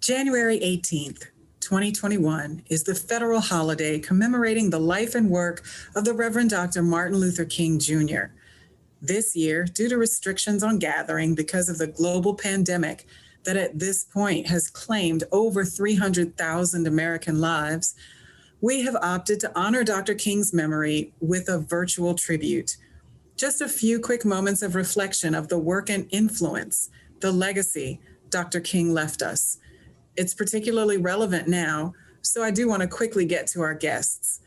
January 18th, 2021 is the federal holiday commemorating the life and work of the Reverend Dr. Martin Luther King Jr. This year, due to restrictions on gathering because of the global pandemic that at this point has claimed over 300,000 American lives, we have opted to honor Dr. King's memory with a virtual tribute. Just a few quick moments of reflection of the work and influence, the legacy Dr. King left us. It's particularly relevant now, so I do want to quickly get to our guests.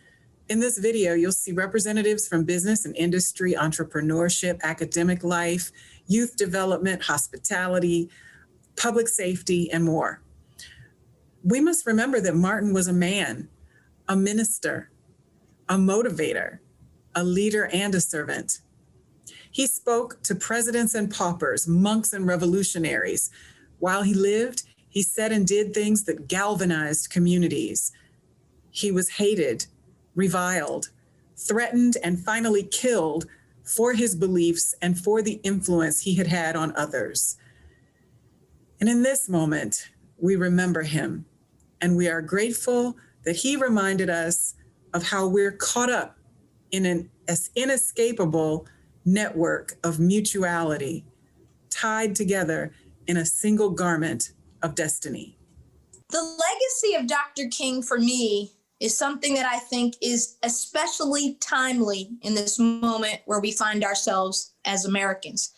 In this video, you'll see representatives from business and industry, entrepreneurship, academic life, youth development, hospitality, public safety, and more. We must remember that Martin was a man, a minister, a motivator, a leader, and a servant. He spoke to presidents and paupers, monks and revolutionaries. While he lived, he said and did things that galvanized communities. He was hated, reviled, threatened, and finally killed for his beliefs and for the influence he had had on others. And in this moment, we remember him, and we are grateful that he reminded us of how we're caught up in an inescapable network of mutuality, tied together in a single garment of destiny. The legacy of Dr. King for me is something that I think is especially timely in this moment where we find ourselves as Americans.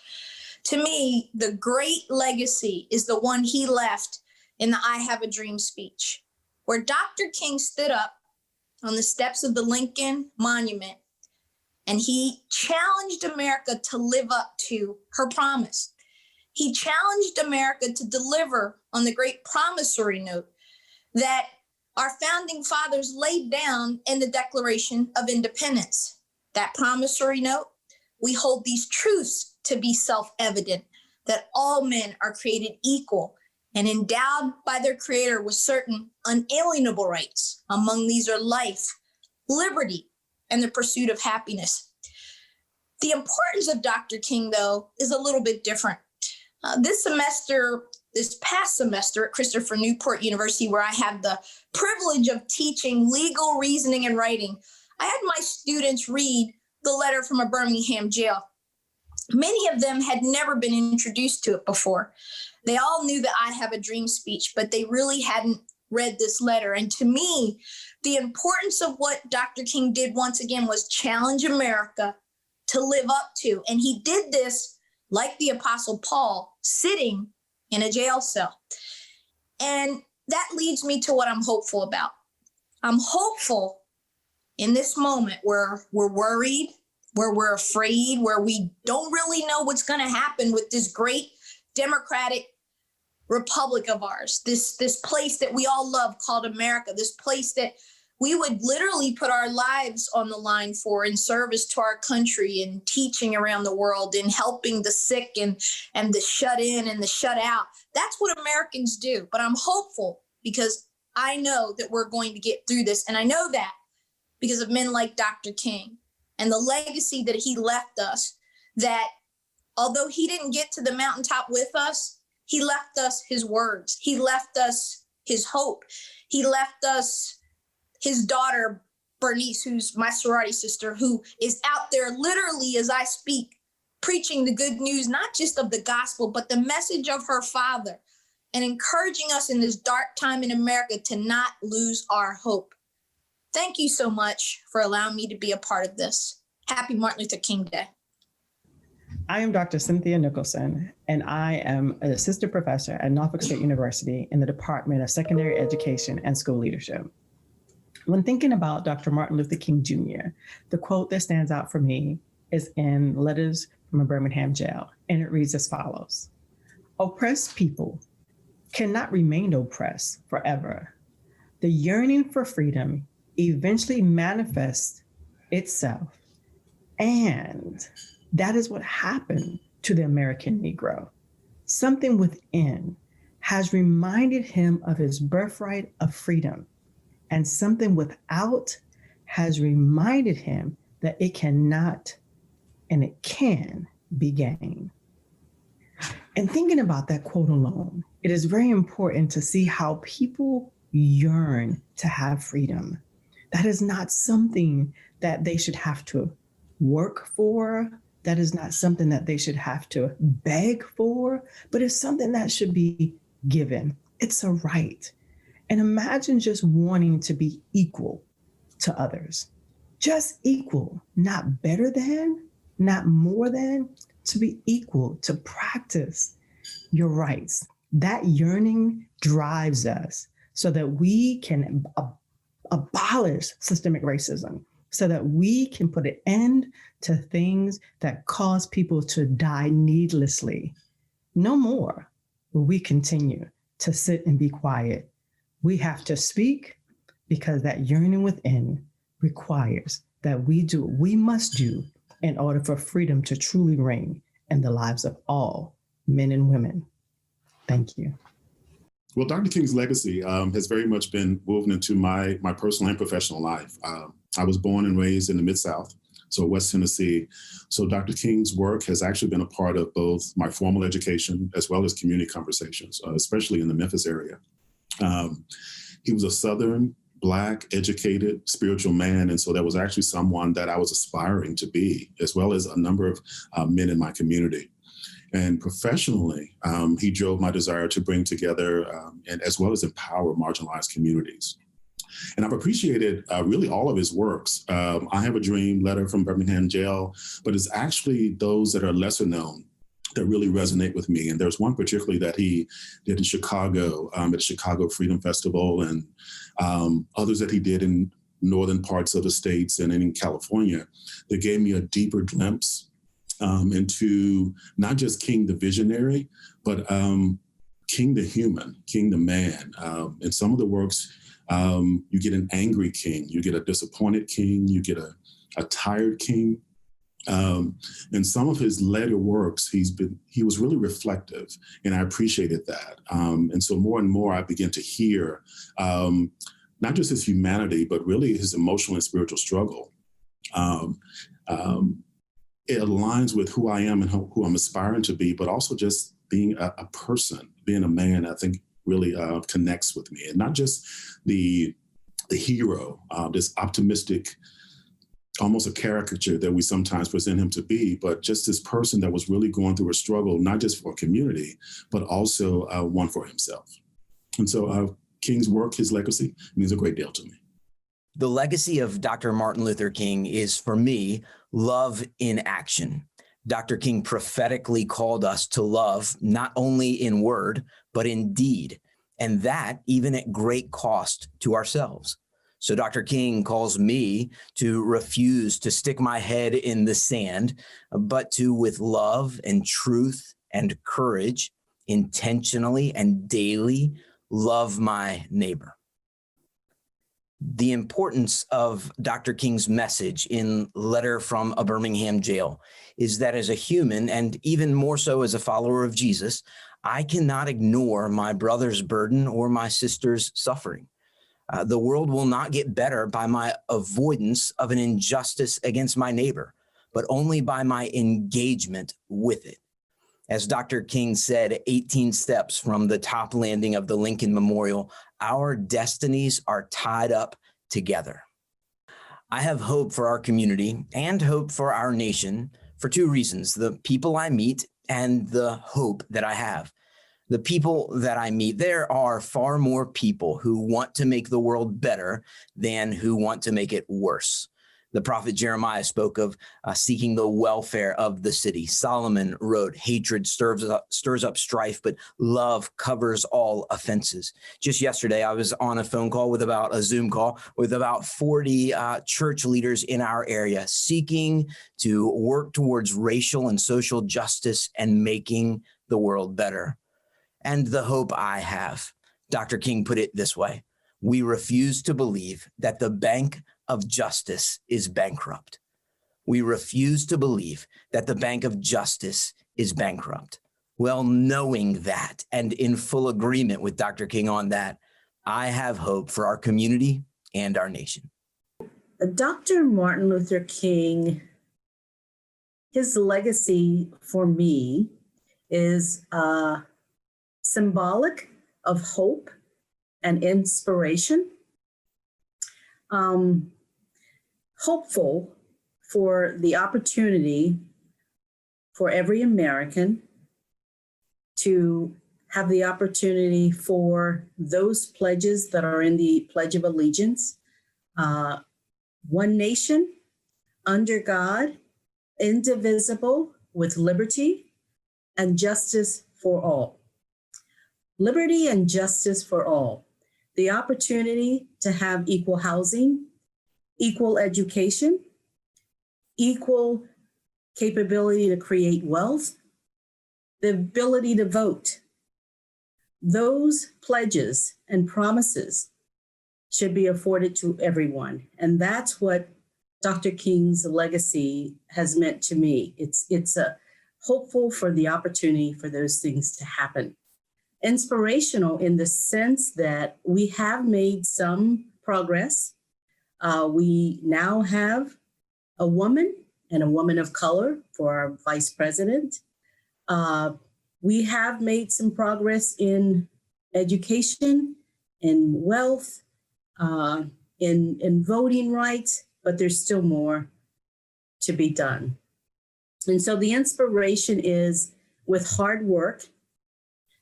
To me, the great legacy is the one he left in the I Have a Dream speech, where Dr. King stood up on the steps of the Lincoln Monument and he challenged America to live up to her promise. He challenged America to deliver on the great promissory note that our founding fathers laid down in the Declaration of Independence. That promissory note, we hold these truths to be self-evident, that all men are created equal and endowed by their Creator with certain unalienable rights. Among these are life, liberty, and the pursuit of happiness. The importance of Dr. King, though, is a little bit different. This past semester at Christopher Newport University, where I have the privilege of teaching legal reasoning and writing, I had my students read the letter from a Birmingham jail. Many of them had never been introduced to it before. They all knew the I Have a Dream speech, but they really hadn't read this letter. And to me, the importance of what Dr. King did once again was challenge America to live up to. And he did this like the Apostle Paul, sitting in a jail cell. And that leads me to what I'm hopeful about. I'm hopeful in this moment where we're worried, where we're afraid, where we don't really know what's going to happen with this great democratic republic of ours, this place that we all love called America, this place that we would literally put our lives on the line for in service to our country and teaching around the world and helping the sick and the shut in and the shut out. That's what Americans do. But I'm hopeful because I know that we're going to get through this. And I know that because of men like Dr. King and the legacy that he left us, that although he didn't get to the mountaintop with us, he left us his words. He left us his hope. He left us his daughter, Bernice, who's my sorority sister, who is out there literally as I speak, preaching the good news, not just of the gospel, but the message of her father, and encouraging us in this dark time in America to not lose our hope. Thank you so much for allowing me to be a part of this. Happy Martin Luther King Day. I am Dr. Cynthia Nicholson, and I am an assistant professor at Norfolk State University in the Department of Secondary Education and School Leadership. When thinking about Dr. Martin Luther King Jr., the quote that stands out for me is in Letters from a Birmingham Jail, and it reads as follows: "Oppressed people cannot remain oppressed forever. The yearning for freedom eventually manifests itself, and that is what happened to the American Negro. Something within has reminded him of his birthright of freedom, and something without has reminded him that it cannot and it can be gained." And thinking about that quote alone, it is very important to see how people yearn to have freedom. That is not something that they should have to work for. That is not something that they should have to beg for, but it's something that should be given. It's a right. And imagine just wanting to be equal to others, just equal, not better than, not more than, to be equal, to practice your rights. That yearning drives us so that we can abolish systemic racism, so that we can put an end to things that cause people to die needlessly. No more will we continue to sit and be quiet. We have to speak, because that yearning within requires that we do what we must do in order for freedom to truly reign in the lives of all men and women. Thank you. Well, Dr. King's legacy has very much been woven into my personal and professional life. I was born and raised in the Mid-South, so West Tennessee. So Dr. King's work has actually been a part of both my formal education as well as community conversations, especially in the Memphis area. He was a Southern, Black, educated, spiritual man. And so that was actually someone that I was aspiring to be, as well as a number of men in my community. And professionally, he drove my desire to bring together and as well as empower marginalized communities. And I've appreciated really all of his works. I Have a Dream, Letter from Birmingham Jail, but it's actually those that are lesser known that really resonate with me. And there's one particularly that he did in Chicago, at the Chicago Freedom Festival, and others that he did in northern parts of the states and in California, that gave me a deeper glimpse into not just King the visionary, but King the human, King the man. In some of the works, you get an angry king, you get a disappointed king, you get a tired king. In some of his later works, he was really reflective, and I appreciated that. And so more and more I began to hear not just his humanity, but really his emotional and spiritual struggle. It aligns with who I am and who I'm aspiring to be, but also just being a person, being a man, I think really connects with me. And not just the hero, this optimistic, almost a caricature that we sometimes present him to be, but just this person that was really going through a struggle, not just for a community, but also one for himself. And so King's work, his legacy, means a great deal to me. The legacy of Dr. Martin Luther King is, for me, love in action. Dr. King prophetically called us to love, not only in word, but in deed, and that even at great cost to ourselves. So Dr. King calls me to refuse to stick my head in the sand, but to, with love and truth and courage, intentionally and daily love my neighbor. The importance of Dr. King's message in Letter from a Birmingham Jail is that as a human, and even more so as a follower of Jesus, I cannot ignore my brother's burden or my sister's suffering. The world will not get better by my avoidance of an injustice against my neighbor, but only by my engagement with it. As Dr. King said 18 steps from the top landing of the Lincoln Memorial, our destinies are tied up together. I have hope for our community and hope for our nation for two reasons: the people I meet and the hope that I have. The people that I meet, there are far more people who want to make the world better than who want to make it worse. The prophet Jeremiah spoke of seeking the welfare of the city. Solomon wrote, hatred stirs up strife, but love covers all offenses. Just yesterday, I was on a Zoom call with about 40 church leaders in our area, seeking to work towards racial and social justice and making the world better. And the hope I have, Dr. King put it this way: we refuse to believe that the bank of justice is bankrupt. We refuse to believe that the bank of justice is bankrupt. Well, knowing that and in full agreement with Dr. King on that, I have hope for our community and our nation. Dr. Martin Luther King, his legacy for me is symbolic of hope and inspiration. Hopeful for the opportunity for every American to have the opportunity for those pledges that are in the Pledge of Allegiance. One nation, under God, indivisible, with liberty and justice for all. Liberty and justice for all. The opportunity to have equal housing, equal education, equal capability to create wealth, the ability to vote. Those pledges and promises should be afforded to everyone. And that's what Dr. King's legacy has meant to me. It's a hopeful for the opportunity for those things to happen. Inspirational in the sense that we have made some progress. We now have a woman and a woman of color for our vice president. We have made some progress in education, in wealth, in voting rights, but there's still more to be done. And so the inspiration is with hard work,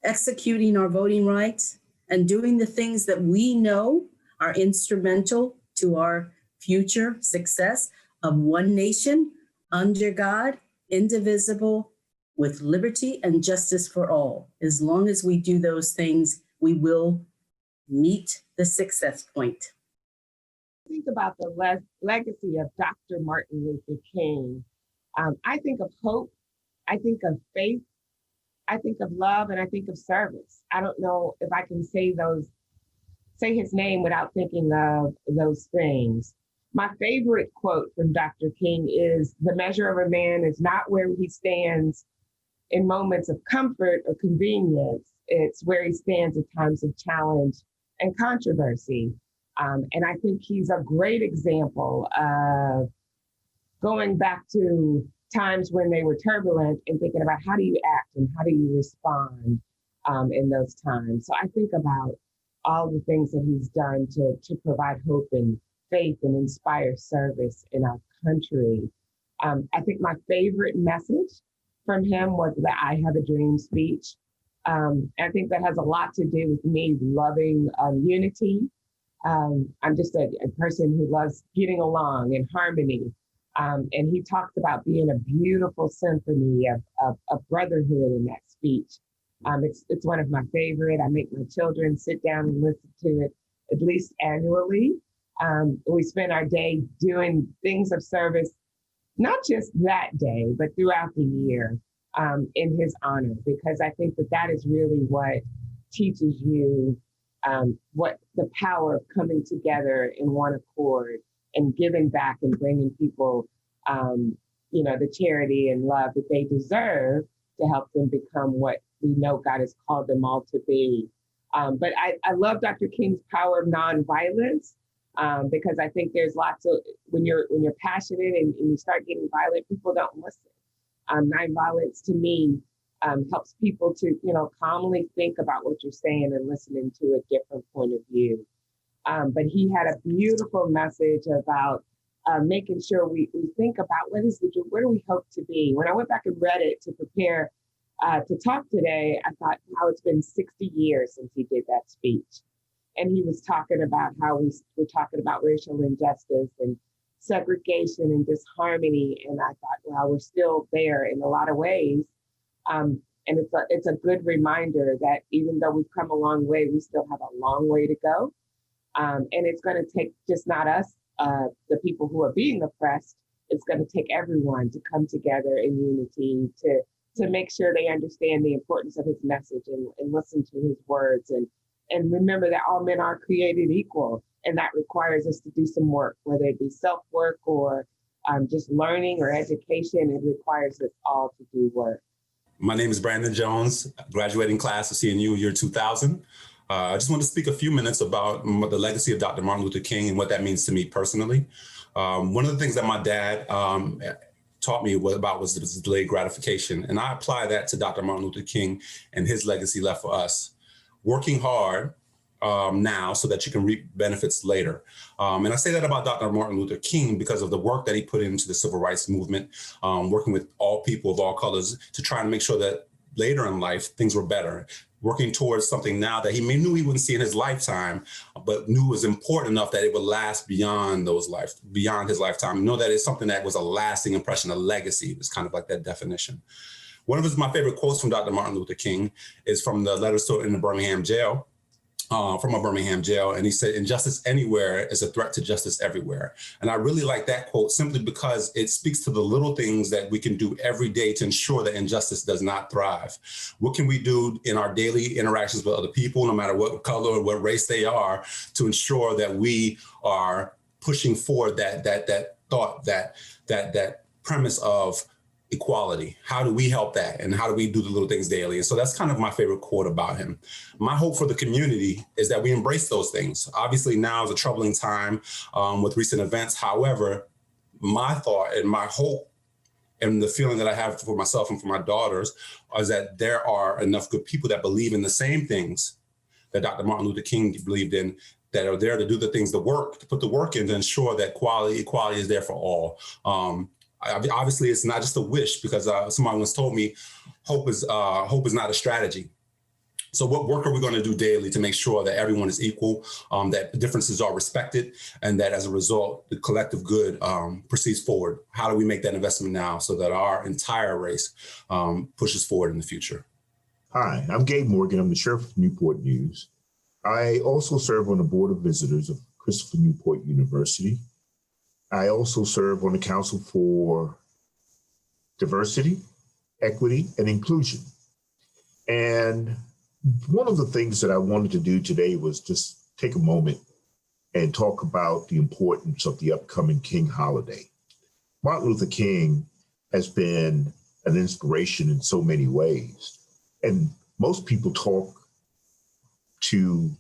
executing our voting rights, and doing the things that we know are instrumental to our future success of one nation, under God, indivisible, with liberty and justice for all. As long as we do those things, we will meet the success point. Think about the legacy of Dr. Martin Luther King. I think of hope, I think of faith, I think of love, and I think of service. I don't know if I can say his name without thinking of those things. My favorite quote from Dr. King is, "The measure of a man is not where he stands in moments of comfort or convenience. It's where he stands at times of challenge and controversy." And I think he's a great example of going back to times when they were turbulent and thinking about how do you act and how do you respond in those times. So I think about all the things that he's done to provide hope and faith and inspire service in our country. I think my favorite message from him was the "I Have a Dream" speech. I think that has a lot to do with me loving unity. I'm just a person who loves getting along in harmony. And he talks about being a beautiful symphony of brotherhood in that speech. It's one of my favorite. I make my children sit down and listen to it at least annually. We spend our day doing things of service, not just that day, but throughout the year in his honor, because I think that is really what teaches you what the power of coming together in one accord and giving back and bringing people, the charity and love that they deserve to help them become what we know God has called them all to be. But I love Dr. King's power of nonviolence because I think there's lots of, when you're passionate and you start getting violent, people don't listen. Nonviolence to me helps people to, calmly think about what you're saying and listening to a different point of view. But he had a beautiful message about making sure we think about what do we hope to be. When I went back and read it to prepare to talk today, I thought, wow, it's been 60 years since he did that speech. And he was talking about how we're talking about racial injustice and segregation and disharmony. And I thought, wow, we're still there in a lot of ways. And it's a good reminder that even though we've come a long way, we still have a long way to go. And it's going to take just not us, the people who are being oppressed. It's going to take everyone to come together in unity to make sure they understand the importance of his message and listen to his words and remember that all men are created equal. And that requires us to do some work, whether it be self-work or just learning or education. It requires us all to do work. My name is Brandon Jones, graduating class of CNU year 2000. I just want to speak a few minutes about the legacy of Dr. Martin Luther King and what that means to me personally. One of the things that my dad taught me about was delayed gratification. And I apply that to Dr. Martin Luther King and his legacy left for us. Working hard now so that you can reap benefits later. And I say that about Dr. Martin Luther King because of the work that he put into the civil rights movement, working with all people of all colors to try and make sure that later in life, things were better. Working towards something now that he knew he wouldn't see in his lifetime, but knew was important enough that it would last beyond his lifetime. Know that it's something that was a lasting impression, a legacy. It was kind of like that definition. One of my favorite quotes from Dr. Martin Luther King is from the letters to in the Birmingham Jail. From a Birmingham jail. And he said, injustice anywhere is a threat to justice everywhere. And I really like that quote simply because it speaks to the little things that we can do every day to ensure that injustice does not thrive. What can we do in our daily interactions with other people, no matter what color or what race they are, to ensure that we are pushing forward that thought, that premise of equality? How do we help that? And how do we do the little things daily? And so that's kind of my favorite quote about him. My hope for the community is that we embrace those things. Obviously now is a troubling time with recent events. However, my thought and my hope and the feeling that I have for myself and for my daughters is that there are enough good people that believe in the same things that Dr. Martin Luther King believed in, that are there to do the things, the work, to put the work in to ensure that equality is there for all. Obviously, it's not just a wish, because somebody once told me, hope is not a strategy. So what work are we going to do daily to make sure that everyone is equal, that differences are respected, and that as a result, the collective good proceeds forward? How do we make that investment now so that our entire race pushes forward in the future? Hi, I'm Gabe Morgan. I'm the Sheriff of Newport News. I also serve on the Board of Visitors of Christopher Newport University. I also serve on the Council for Diversity, Equity, and Inclusion. And one of the things that I wanted to do today was just take a moment and talk about the importance of the upcoming King holiday. Martin Luther King has been an inspiration in so many ways. And most people talk to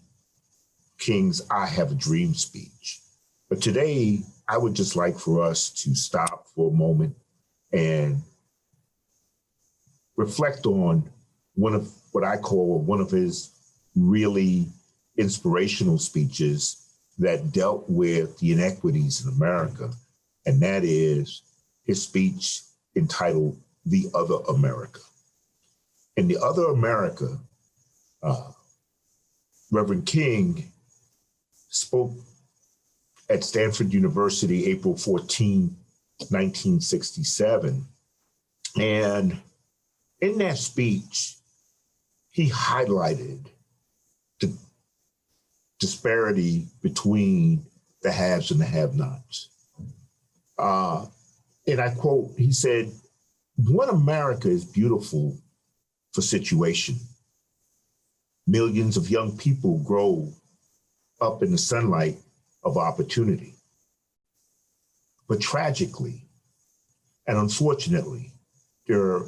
King's "I Have a Dream" speech. But today, I would just like for us to stop for a moment and reflect on one of what I call one of his really inspirational speeches that dealt with the inequities in America. And that is his speech entitled "The Other America." In "The Other America," Reverend King spoke at Stanford University, April 14, 1967. And in that speech, he highlighted the disparity between the haves and the have-nots. And I quote, he said, "One America is beautiful for situation. Millions of young people grow up in the sunlight of opportunity. But tragically and unfortunately, there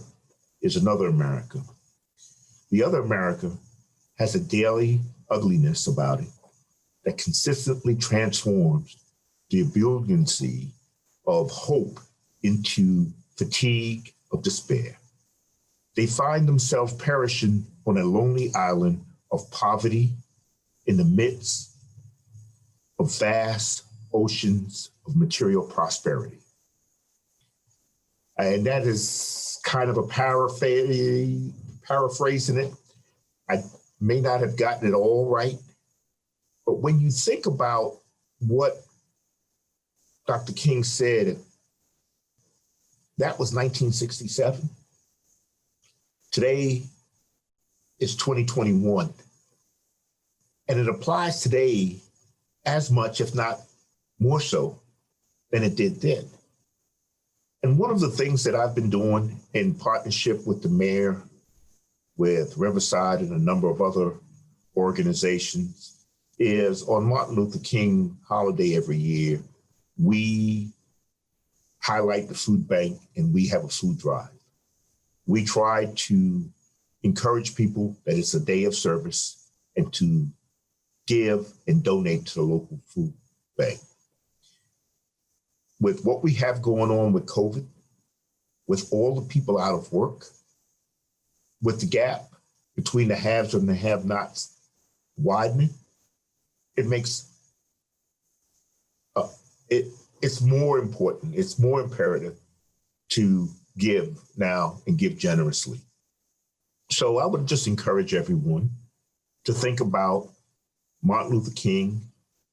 is another America. The other America has a daily ugliness about it that consistently transforms the ebulliency of hope into fatigue of despair. They find themselves perishing on a lonely island of poverty in the midst of vast oceans of material prosperity." And that is kind of a paraphrasing it. I may not have gotten it all right, but when you think about what Dr. King said, that was 1967. Today is 2021. And it applies today as much, if not more so, than it did then. And one of the things that I've been doing in partnership with the mayor, with Riverside and a number of other organizations, is on Martin Luther King holiday every year, we highlight the food bank and we have a food drive. We try to encourage people that it's a day of service and to give and donate to the local food bank. With what we have going on with COVID with all the people out of work, with the gap between the haves and the have-nots widening, it makes it's more important, it's more imperative to give now and give generously. So I would just encourage everyone to think about Martin Luther King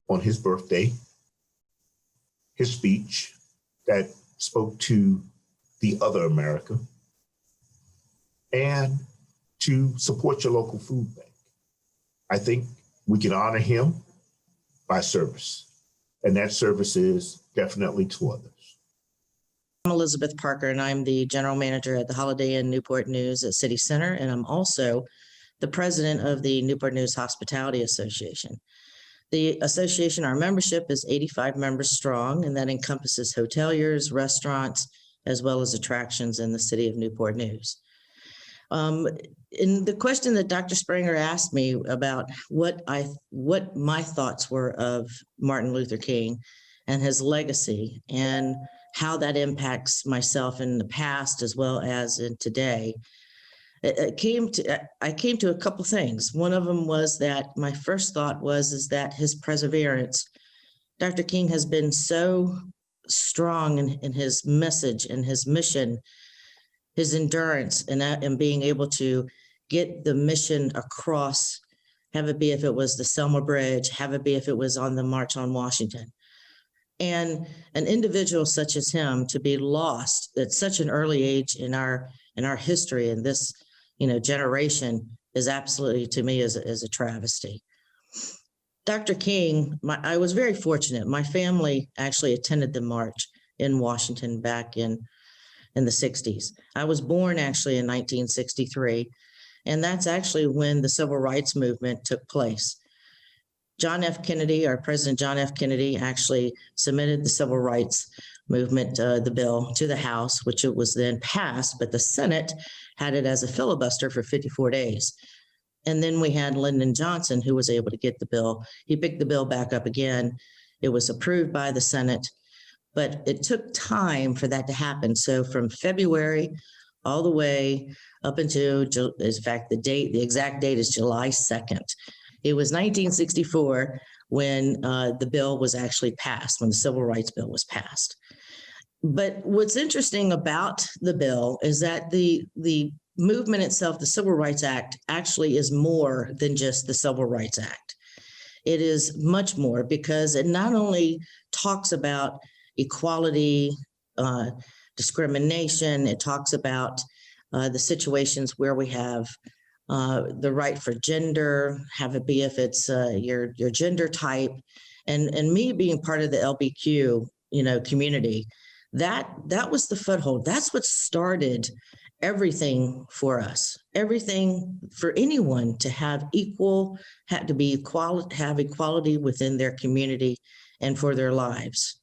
on his birthday, his speech that spoke to the other America, and to support your local food bank. I think we can honor him by service, and that service is definitely to others. I'm Elizabeth Parker, and I'm the general manager at the Holiday Inn Newport News at City Center, and I'm also the president of the Newport News Hospitality Association. The association, our membership is 85 members strong, and that encompasses hoteliers, restaurants, as well as attractions in the city of Newport News. In the question that Dr. Spranger asked me about what my thoughts were of Martin Luther King and his legacy and how that impacts myself in the past as well as in today, I came to a couple things. One of them was that my first thought is that his perseverance. Dr. King has been so strong in his message and his mission, his endurance, and being able to get the mission across, have it be if it was the Selma Bridge, have it be if it was on the March on Washington. And an individual such as him to be lost at such an early age in our history in this generation is absolutely, to me, is a travesty. Dr. King, I was very fortunate. My family actually attended the march in Washington back in the 60s. I was born actually in 1963, and that's actually when the civil rights movement took place. John F. Kennedy, our President John F. Kennedy, actually submitted the civil rights movement, the bill, to the House, which it was then passed, but the Senate had it as a filibuster for 54 days. And then we had Lyndon Johnson, who was able to get the bill. He picked the bill back up again. It was approved by the Senate, but it took time for that to happen. So from February all the way up until, in fact, the exact date is July 2nd. It was 1964 when the bill was actually passed, when the Civil Rights Bill was passed. But what's interesting about the bill is that the movement itself, the Civil Rights Act, actually is more than just the Civil Rights Act. It is much more because it not only talks about equality, discrimination, it talks about the situations where we have the right for gender, have it be if it's your gender type, and me being part of the LBQ, community, that was the foothold. That's what started everything for us. Everything for anyone to have have equality within their community and for their lives.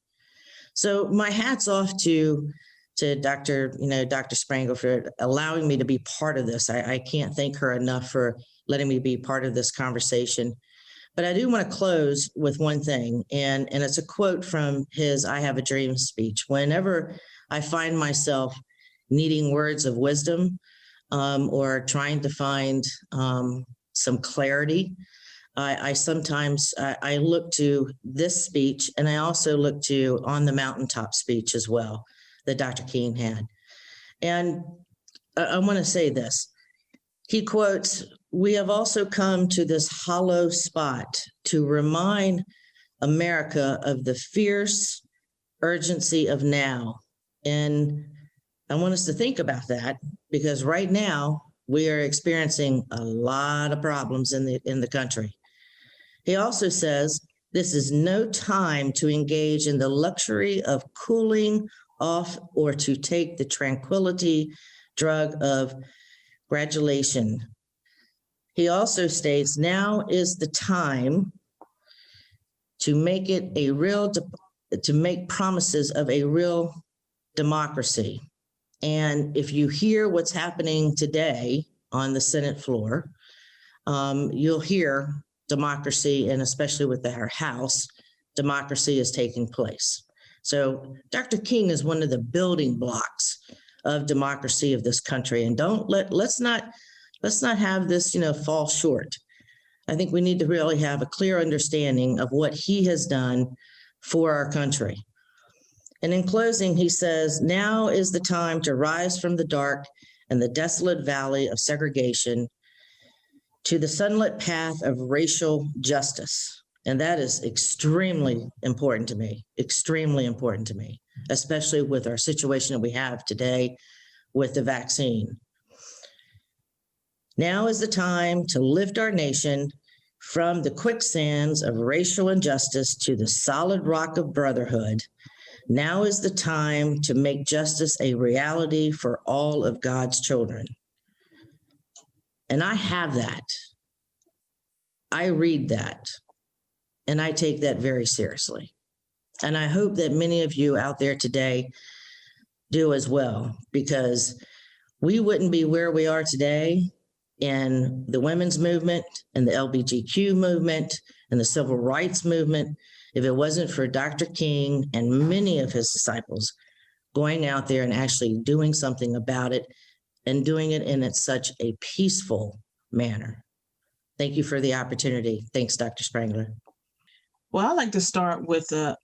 So my hat's off to Dr. Spranger for allowing me to be part of this. I can't thank her enough for letting me be part of this conversation. But I do want to close with one thing, and it's a quote from his I Have a Dream speech. Whenever I find myself needing words of wisdom or trying to find some clarity, I sometimes look to this speech, and I also look to On the Mountaintop speech as well that Dr. King had. And I want to say this. He quotes, "We have also come to this hollow spot to remind America of the fierce urgency of now." And I want us to think about that because right now we are experiencing a lot of problems in the country. He also says, "This is no time to engage in the luxury of cooling off or to take the tranquility drug of gratulation." He also states, "Now is the time to make promises of a real democracy." And if you hear what's happening today on the Senate floor, you'll hear democracy, and especially with our House, democracy is taking place. So Dr. King is one of the building blocks of democracy of this country. And let's not have this, fall short. I think we need to really have a clear understanding of what he has done for our country. And in closing, he says, now is the time to rise from the dark and the desolate valley of segregation to the sunlit path of racial justice. And that is extremely important to me, especially with our situation that we have today with the vaccine. Now is the time to lift our nation from the quicksands of racial injustice to the solid rock of brotherhood. Now is the time to make justice a reality for all of God's children. And I have that. I read that, and I take that very seriously. And I hope that many of you out there today do as well, because we wouldn't be where we are today in the women's movement and the LGBTQ movement and the civil rights movement if it wasn't for Dr. King and many of his disciples going out there and actually doing something about it and doing it in such a peaceful manner. Thank you for the opportunity. Thanks, Dr. Spranger. Well, I'd like to start with a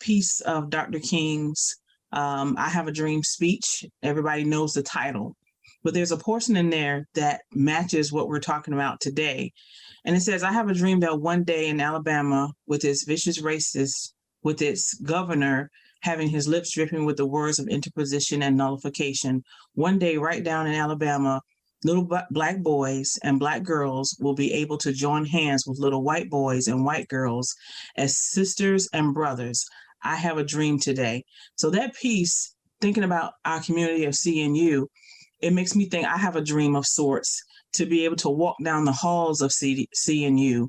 piece of Dr. King's I Have a Dream speech. Everybody knows the title, but there's a portion in there that matches what we're talking about today. And it says, I have a dream that one day in Alabama, with its vicious racists, with its governor having his lips dripping with the words of interposition and nullification, one day right down in Alabama, little Black boys and Black girls will be able to join hands with little white boys and white girls as sisters and brothers. I have a dream today. So that piece, thinking about our community of CNU, it makes me think I have a dream of sorts to be able to walk down the halls of CNU,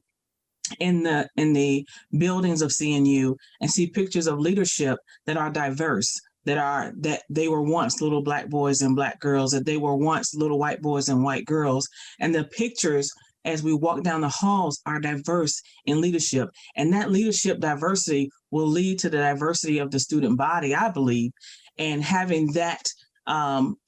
in the buildings of CNU, and see pictures of leadership that are diverse, that they were once little Black boys and Black girls, that they were once little white boys and white girls. And the pictures as we walk down the halls are diverse in leadership. And that leadership diversity will lead to the diversity of the student body, I believe. And having that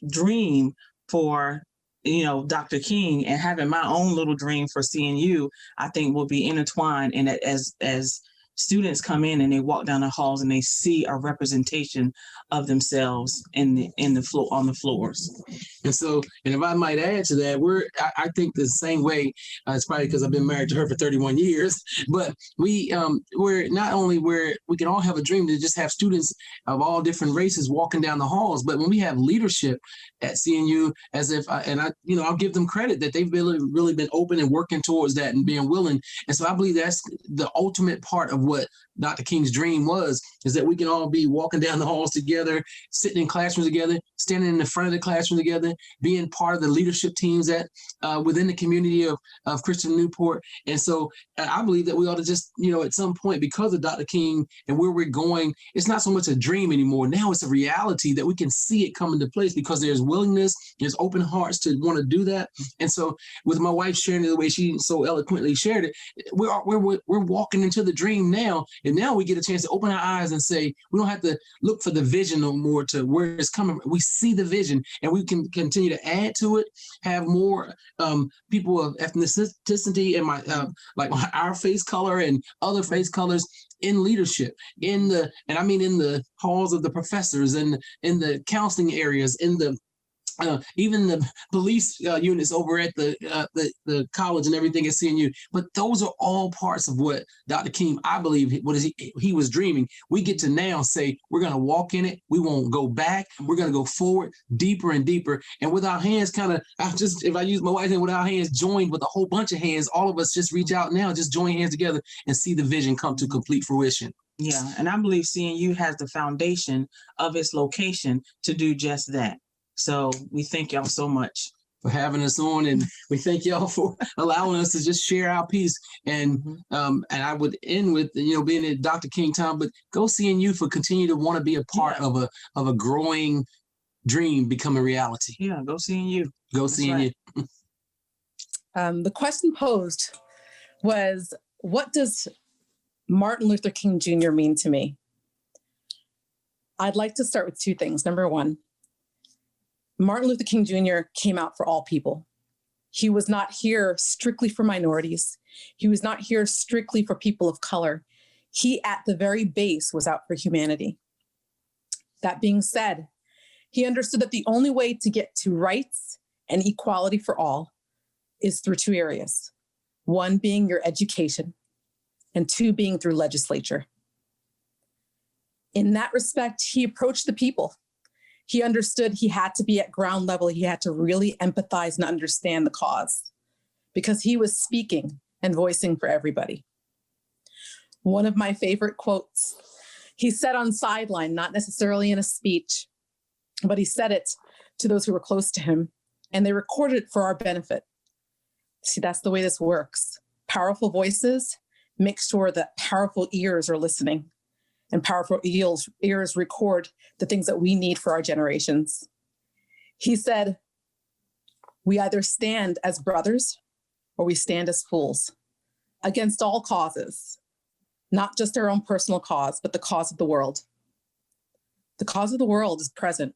dream for Dr. King and having my own little dream for CNU, I think will be intertwined. And as students come in and they walk down the halls and they see a representation of themselves on the floors. And so, and if I might add to that, I think the same way. It's probably because I've been married to her for 31 years, but we're not only where we can all have a dream to just have students of all different races walking down the halls, but when we have leadership at CNU, I'll give them credit that they've really been open and working towards that and being willing. And so I believe that's the ultimate part of what Dr. King's dream is that we can all be walking down the halls together, sitting in classrooms together, standing in the front of the classroom together, being part of the leadership teams that within the community of Christian Newport. And so I believe that we ought to just, at some point, because of Dr. King and where we're going, it's not so much a dream anymore. Now it's a reality that we can see it come into place because there's willingness, there's open hearts to want to do that. And so with my wife sharing it the way she so eloquently shared it, we're walking into the dream now. And now we get a chance to open our eyes and say, we don't have to look for the vision no more to where it's coming. We see the vision and we can continue to add to it, have more people of ethnicity and our face color and other face colors in leadership, in the halls of the professors and in the counseling areas, in the even the police units over at the college and everything at CNU. But those are all parts of what Dr. King, I believe, he was dreaming. We get to now say, we're going to walk in it. We won't go back. We're going to go forward, deeper and deeper. And with our hands if I use my wife's hand, with our hands joined with a whole bunch of hands, all of us just reach out now, just join hands together and see the vision come to complete fruition. Yeah, and I believe CNU has the foundation of its location to do just that. So we thank y'all so much for having us on, and we thank y'all for allowing us to just share our piece. And I would end with being at Dr. King time, but go CNU for continue to want to be a part of a growing dream becoming reality. Yeah, go CNU. Go CNU. Right. The question posed was, what does Martin Luther King Jr. mean to me? I'd like to start with two things. Number one, Martin Luther King Jr. came out for all people. He was not here strictly for minorities. He was not here strictly for people of color. He, at the very base, was out for humanity. That being said, he understood that the only way to get to rights and equality for all is through two areas. One being your education, and two being through legislature. In that respect, he approached the people. He understood he had to be at ground level. He had to really empathize and understand the cause because he was speaking and voicing for everybody. One of my favorite quotes, he said on sideline, not necessarily in a speech, but he said it to those who were close to him, and they recorded it for our benefit. See, that's the way this works. Powerful voices make sure that powerful ears are listening, and powerful ears record the things that we need for our generations. He said, we either stand as brothers or we stand as fools against all causes, not just our own personal cause, but the cause of the world. The cause of the world is present.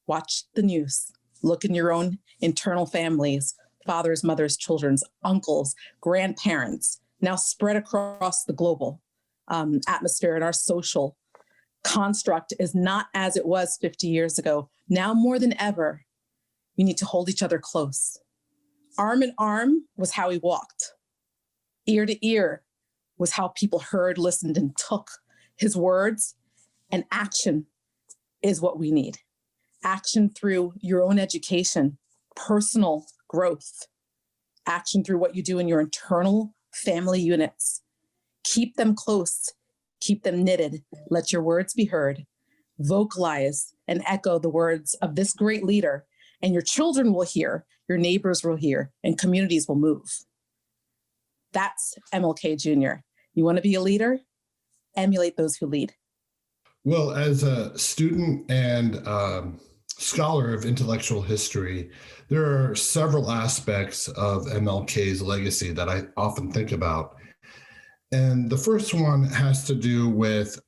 Watch the news. Look in your own internal families, fathers, mothers, children's, uncles, grandparents, now spread across the global atmosphere, and our social construct is not as it was 50 years ago. Now more than ever, we need to hold each other close. Arm in arm was how we walked. Ear to ear was how people heard, listened, and took his words. And action is what we need. Action through your own education, personal growth, action through what you do in your internal family units. Keep them close, keep them knitted, let your words be heard, vocalize and echo the words of this great leader, and your children will hear, your neighbors will hear, and communities will move. That's MLK Jr. You want to be a leader? Emulate those who lead. Well, as a student and scholar of intellectual history, there are several aspects of MLK's legacy that I often think about. And the first one has to do with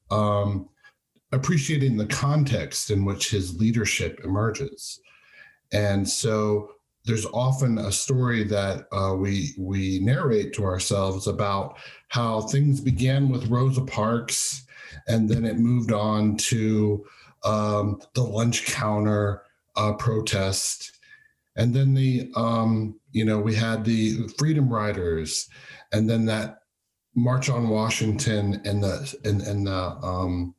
appreciating the context in which his leadership emerges. And so there's often a story that we narrate to ourselves about how things began with Rosa Parks, and then it moved on to the lunch counter protest. And then we had the Freedom Riders, and then that March on Washington and the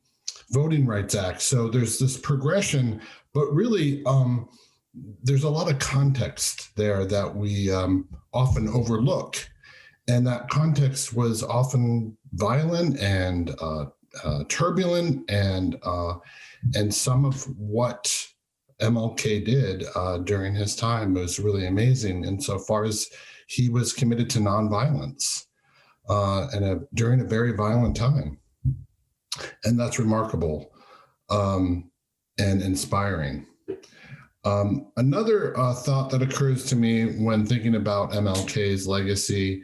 Voting Rights Act. So there's this progression, but really there's a lot of context there that we often overlook. And that context was often violent and turbulent, and some of what MLK did during his time was really amazing insofar as he was committed to nonviolence during a very violent time. And that's remarkable and inspiring. Another thought that occurs to me when thinking about MLK's legacy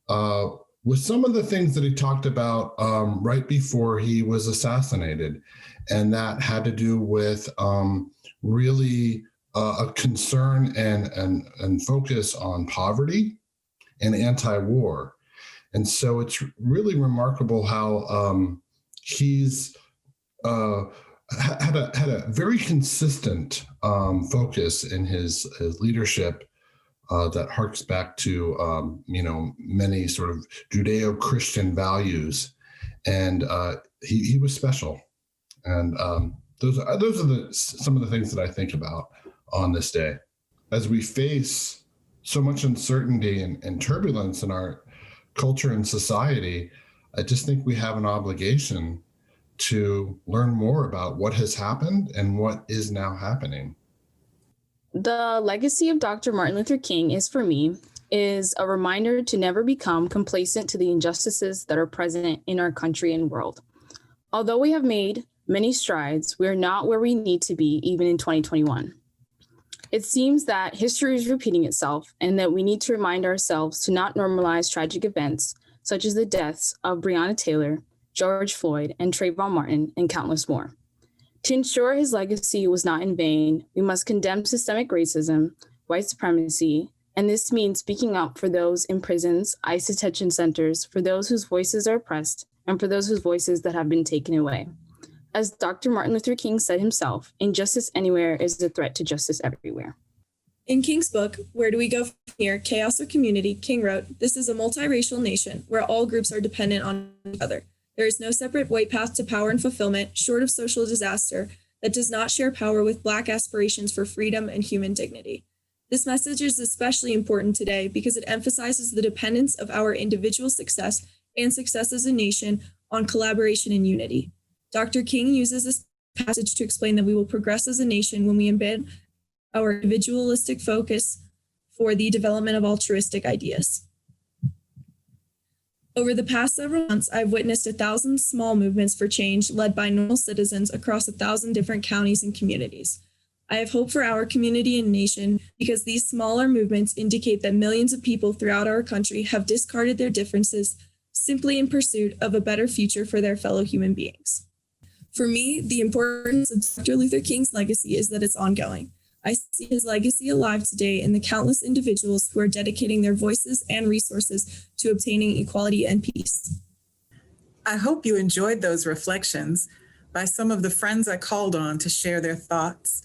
was some of the things that he talked about right before he was assassinated. And that had to do with really a concern and focus on poverty and anti-war. And so it's really remarkable how he's had a very consistent focus in his leadership that harks back to many sort of Judeo-Christian values, and he was special. And those are some of the things that I think about on this day as we face so much uncertainty and turbulence in our culture and society. I just think we have an obligation to learn more about what has happened and what is now happening. The legacy of Dr. Martin Luther King is a reminder to never become complacent to the injustices that are present in our country and world. Although we have made many strides, we are not where we need to be even in 2021. It seems that history is repeating itself and that we need to remind ourselves to not normalize tragic events such as the deaths of Breonna Taylor, George Floyd, and Trayvon Martin, and countless more. To ensure his legacy was not in vain, we must condemn systemic racism, white supremacy, and this means speaking up for those in prisons, ICE detention centers, for those whose voices are oppressed, and for those whose voices that have been taken away. As Dr. Martin Luther King said himself, injustice anywhere is a threat to justice everywhere. In King's book, Where Do We Go From Here, Chaos or Community, King wrote, "This is a multiracial nation where all groups are dependent on each other. There is no separate white path to power and fulfillment, short of social disaster, that does not share power with Black aspirations for freedom and human dignity." This message is especially important today because it emphasizes the dependence of our individual success and success as a nation on collaboration and unity. Dr. King uses this passage to explain that we will progress as a nation when we embed our individualistic focus for the development of altruistic ideas. Over the past several months, I've witnessed 1,000 small movements for change led by normal citizens across 1,000 different counties and communities. I have hope for our community and nation because these smaller movements indicate that millions of people throughout our country have discarded their differences simply in pursuit of a better future for their fellow human beings. For me, the importance of Dr. Luther King's legacy is that it's ongoing. I see his legacy alive today in the countless individuals who are dedicating their voices and resources to obtaining equality and peace. I hope you enjoyed those reflections by some of the friends I called on to share their thoughts.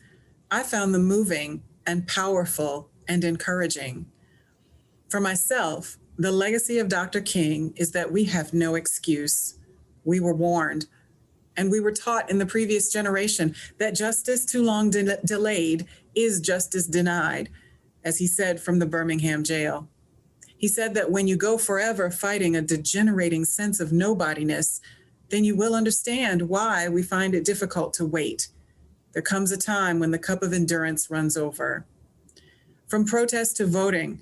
I found them moving and powerful and encouraging. For myself, the legacy of Dr. King is that we have no excuse. We were warned, and we were taught in the previous generation that justice too long delayed is justice denied, as he said from the Birmingham Jail. He said that when you go forever fighting a degenerating sense of nobodiness, then you will understand why we find it difficult to wait. There comes a time when the cup of endurance runs over. From protest to voting,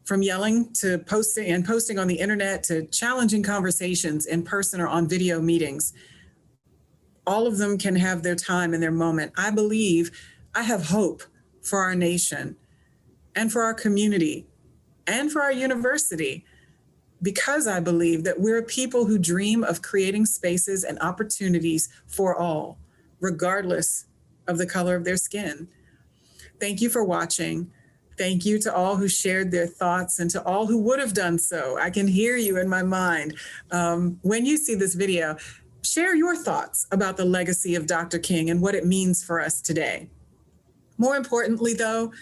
from yelling to posting on the internet to challenging conversations in person or on video meetings, all of them can have their time and their moment. I believe I have hope for our nation and for our community and for our university, because I believe that we're a people who dream of creating spaces and opportunities for all, regardless of the color of their skin. Thank you for watching. Thank you to all who shared their thoughts and to all who would have done so. I can hear you in my mind. When you see this video, share your thoughts about the legacy of Dr. King and what it means for us today. More importantly, though,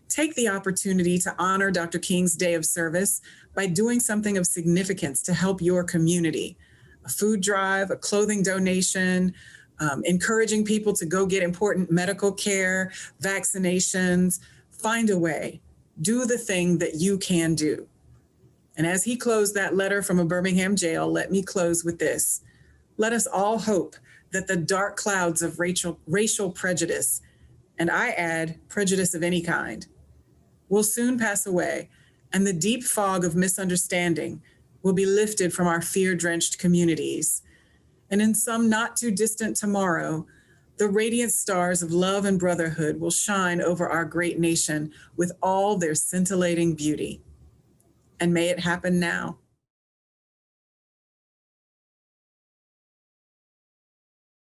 take the opportunity to honor Dr. King's day of service by doing something of significance to help your community. A food drive, a clothing donation, encouraging people to go get important medical care, vaccinations. Find a way. Do the thing that you can do. And as he closed that letter from a Birmingham jail, let me close with this. Let us all hope that the dark clouds of racial prejudice, and I add prejudice of any kind, will soon pass away, and the deep fog of misunderstanding will be lifted from our fear-drenched communities. And in some not too distant tomorrow, the radiant stars of love and brotherhood will shine over our great nation with all their scintillating beauty. And may it happen now.